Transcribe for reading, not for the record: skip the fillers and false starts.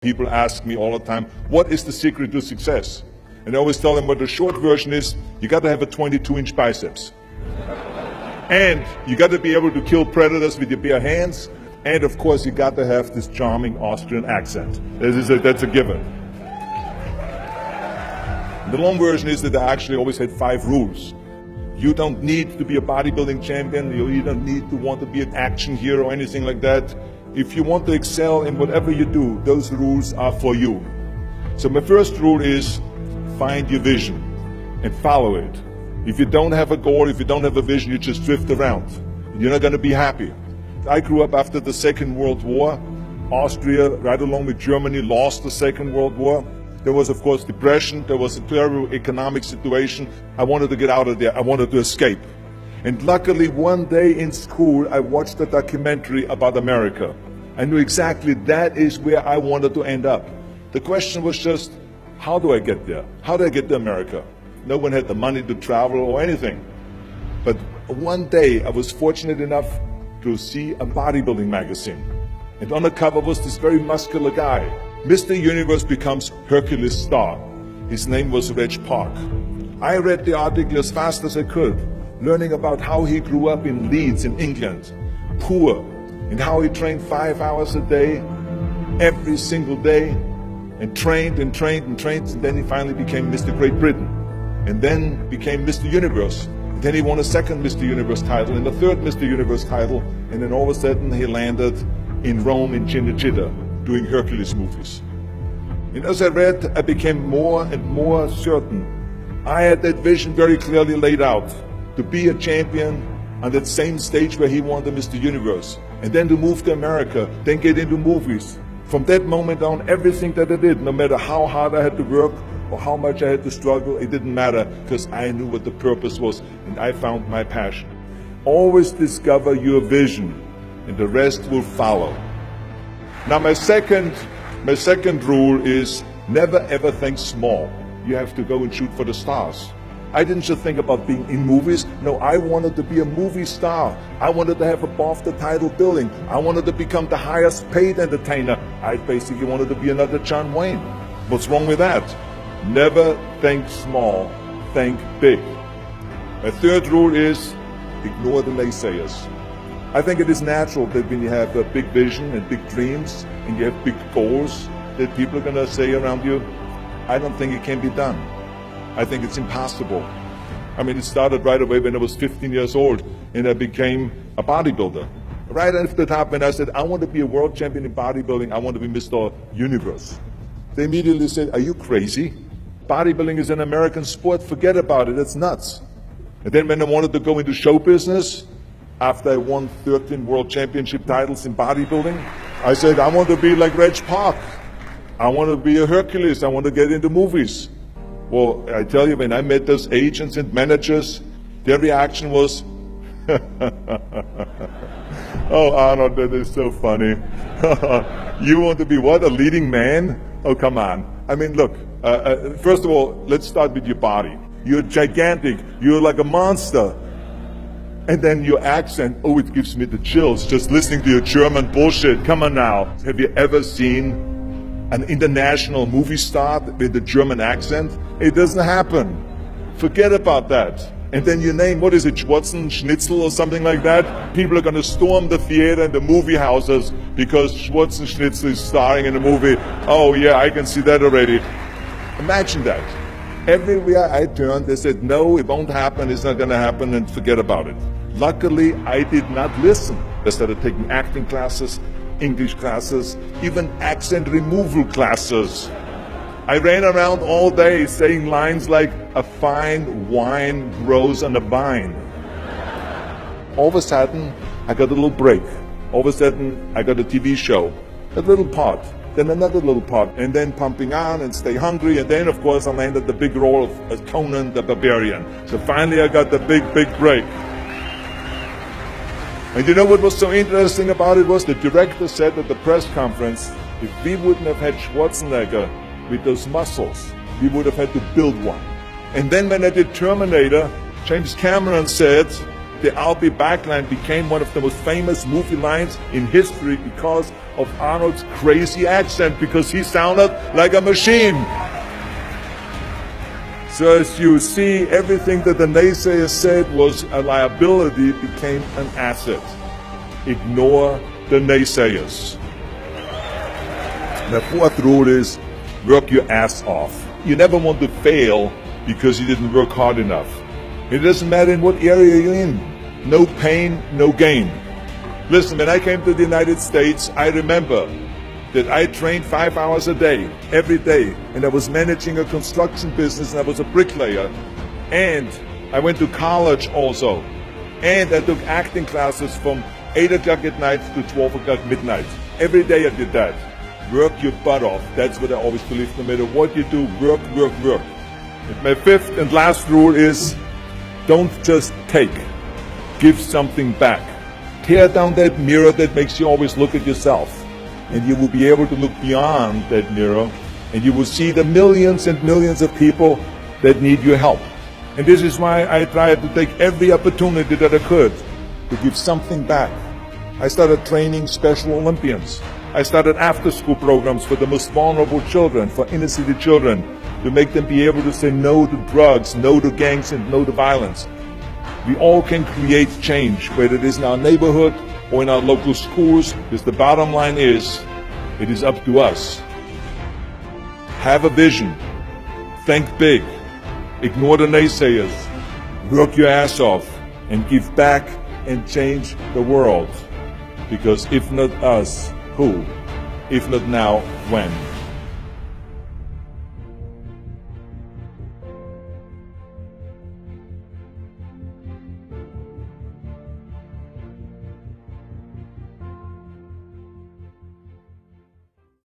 People ask me all the time, what is the secret to success? And I always tell them what the short version is, you got to have a 22-inch biceps. And you got to be able to kill predators with your bare hands. And of course, you got to have this charming Austrian accent. That's a given. The long version is that I actually always had 5 rules. You don't need to be a bodybuilding champion. You don't need to want to be an action hero or anything like that. If you want to excel in whatever you do, those rules are for you. So my first rule is find your vision and follow it. If you don't have a goal, if you don't have a vision, you just drift around. You're not going to be happy. I grew up after the Second World War. Austria, right along with Germany, lost the Second World War. There was, of course, depression. There was a terrible economic situation. I wanted to get out of there. I wanted to escape. And luckily, one day in school, I watched a documentary about America. I knew exactly that is where I wanted to end up. The question was just, how do I get there? How do I get to America? No one had the money to travel or anything. But one day, I was fortunate enough to see a bodybuilding magazine. And on the cover was this very muscular guy. Mr. Universe becomes Hercules star. His name was Reg Park. I read the article as fast as I could, learning about how he grew up in Leeds in England, poor, and how he trained 5 hours a day, every single day, and trained and trained and trained, and then he finally became Mr. Great Britain, and then became Mr. Universe. And then he won a second Mr. Universe title and a third Mr. Universe title, and then all of a sudden he landed in Rome in Cinecittà, doing Hercules movies. And as I read, I became more and more certain. I had that vision very clearly laid out, to be a champion on that same stage where he won the Mr. Universe, and then to move to America, then get into movies. From that moment on, everything that I did, no matter how hard I had to work or how much I had to struggle, it didn't matter, because I knew what the purpose was, and I found my passion. Always discover your vision, and the rest will follow. Now my second rule is never ever think small. You have to go and shoot for the stars. I didn't just think about being in movies. No, I wanted to be a movie star. I wanted to have above the title billing. I wanted to become the highest paid entertainer. I basically wanted to be another John Wayne. What's wrong with that? Never think small, think big. My third rule is ignore the naysayers. I think it is natural that when you have a big vision and big dreams and you have big goals, that people are going to say around you, I don't think it can be done. I think it's impossible. I mean, it started right away when I was 15 years old and I became a bodybuilder. Right after the top when I said, I want to be a world champion in bodybuilding, I want to be Mr. Universe. They immediately said, are you crazy? Bodybuilding is an American sport, forget about it, it's nuts. And then when I wanted to go into show business, after I won 13 world championship titles in bodybuilding, I said, I want to be like Reg Park. I want to be a Hercules. I want to get into movies. Well, I tell you, when I met those agents and managers, their reaction was, oh, Arnold, that is so funny. You want to be what, a leading man? Oh, come on. I mean, look, first of all, let's start with your body. You're gigantic. You're like a monster. And then your accent, oh, it gives me the chills just listening to your German bullshit. Come on now. Have you ever seen an international movie star with a German accent? It doesn't happen. Forget about that. And then your name, what is it, Schwarzen, Schnitzel or something like that? People are going to storm the theater and the movie houses because Schwarzen Schnitzel is starring in a movie. Oh yeah, I can see that already. Imagine that. Everywhere I turned, they said, no, it won't happen, it's not going to happen, and forget about it. Luckily, I did not listen. I started taking acting classes, English classes, even accent removal classes. I ran around all day saying lines like, a fine wine grows on a vine. All of a sudden, I got a little break. All of a sudden, I got a TV show, a little part. Then another little part, and then Pumping On and Stay Hungry, and then of course I landed the big role of Conan the Barbarian. So finally I got the big break. And you know what was so interesting about it was the director said at the press conference, if we wouldn't have had Schwarzenegger with those muscles, we would have had to build one. And then when I did Terminator, James Cameron said, the I'll be back line became one of the most famous movie lines in history because of Arnold's crazy accent, because he sounded like a machine. So as you see, everything that the naysayers said was a liability became an asset. Ignore the naysayers. The fourth rule is work your ass off. You never want to fail because you didn't work hard enough. It doesn't matter in what area you're in. No pain, no gain. Listen, when I came to the United States, I remember that I trained 5 hours a day, every day, and I was managing a construction business, and I was a bricklayer, and I went to college also, and I took acting classes from 8 o'clock at night to 12 o'clock midnight. Every day I did that. Work your butt off. That's what I always believe. No matter what you do, work, work, work. And my fifth and last rule is don't just take. Give something back. Tear down that mirror that makes you always look at yourself. And you will be able to look beyond that mirror, and you will see the millions and millions of people that need your help. And this is why I tried to take every opportunity that I could to give something back. I started training Special Olympians. I started after-school programs for the most vulnerable children, for inner-city children, to make them be able to say no to drugs, no to gangs, and no to violence. We all can create change, whether it is in our neighborhood or in our local schools, because the bottom line is, it is up to us. Have a vision. Think big. Ignore the naysayers. Work your ass off and give back and change the world. Because if not us, who? If not now, when?